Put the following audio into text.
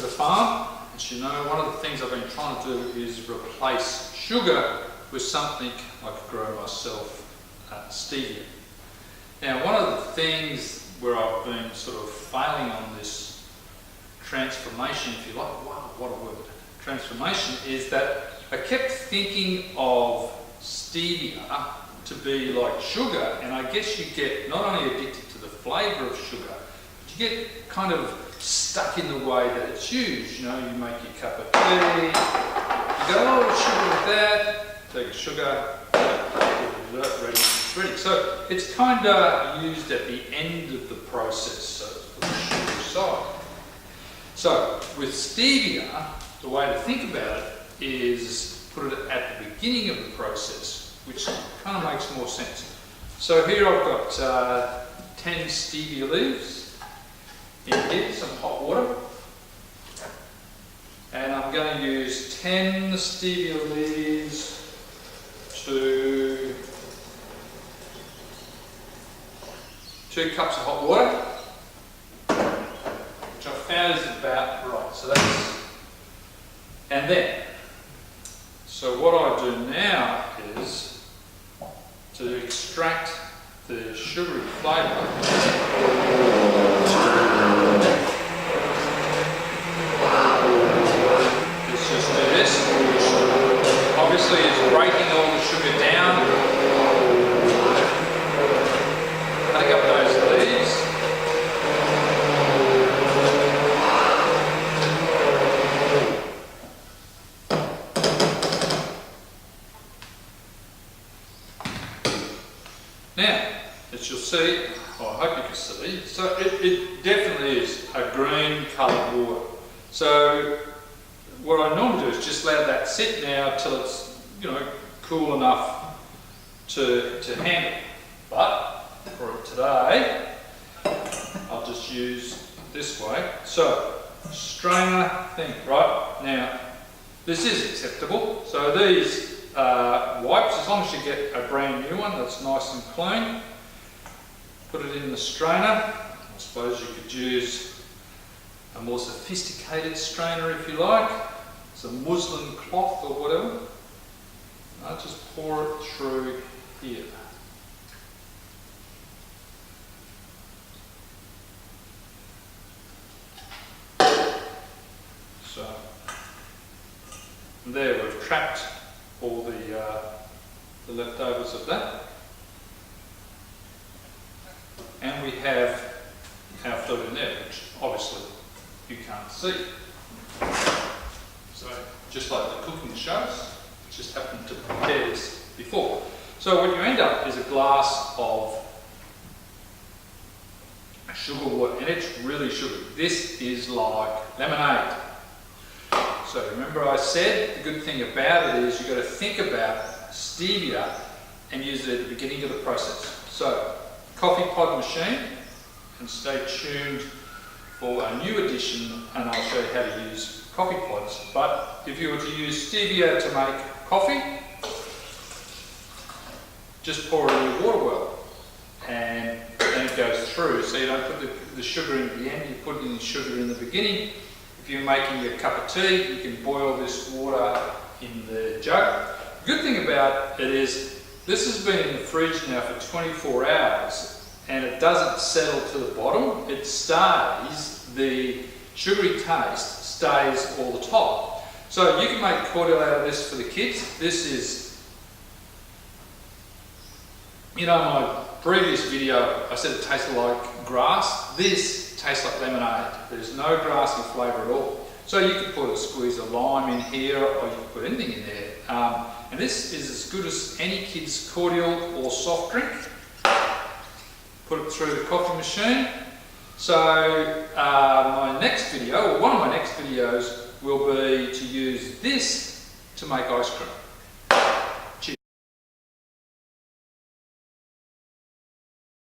the farm. As you know, one of the things I've been trying to do is replace sugar with something I could grow myself, stevia. Now, one of the things where I've been sort of failing on this transformation, if you like, wow, what a word, transformation, is that I kept thinking of stevia to be like sugar, and I guess you get not only addicted to the flavour of sugar, but you get kind of stuck in the way that it's used. You know, you make your cup of tea, you go, oh, sugar with that, take a sugar, ready, it's ready. So it's kind of used at the end of the process, so it's for the sugar side. So with stevia, the way to think about it is put it at the beginning of the process, which kind of makes more sense. So here I've got 10 stevia leaves in here, some hot water, and I'm going to use 10 stevia leaves to 2 cups of hot water, which I found is about right. So that's, and then, so what I do now is to extract the sugary flavour. Let's just do this. Obviously it's breaking all the sugar down. Take up those leaves. Now, as you'll see, well, I hope you can see, so it definitely is a green coloured water. So what I normally do is just let that sit now till it's, you know, cool enough to handle. But for today, I'll just use this way. So strainer thing, right? Now, this is acceptable. So these wipes, as long as you get a brand new one that's nice and clean, put it in the strainer. I suppose you could use a more sophisticated strainer if you like, some muslin cloth or whatever. I'll just pour it through here. So, and there we've trapped all the leftovers of that. And we have our fluid in there, which obviously you can't see. So, just like the cooking shows, just happened to prepare this before. So what you end up is a glass of sugar water, and it's really sugary. This is like lemonade. So remember I said the good thing about it is you've got to think about stevia and use it at the beginning of the process. So coffee pod machine, and stay tuned for a new edition, and I'll show you how to use coffee pods. But if you were to use stevia to make coffee, just pour it in your water well, and then it goes through. So you don't put the sugar in at the end, you put in the sugar in the beginning. If you're making your cup of tea, you can boil this water in the jug. The good thing about it is this has been in the fridge now for 24 hours and it doesn't settle to the bottom. It stays, the sugary taste stays all the time. So you can make cordial out of this for the kids. This is, you know, my previous video I said it tasted like grass. This tastes like lemonade. There's no grassy flavour at all. So you could put a squeeze of lime in here, or you could put anything in there. And this is as good as any kid's cordial or soft drink. Put it through the coffee machine. So my next video, or one of my next videos, will be to use this to make ice cream.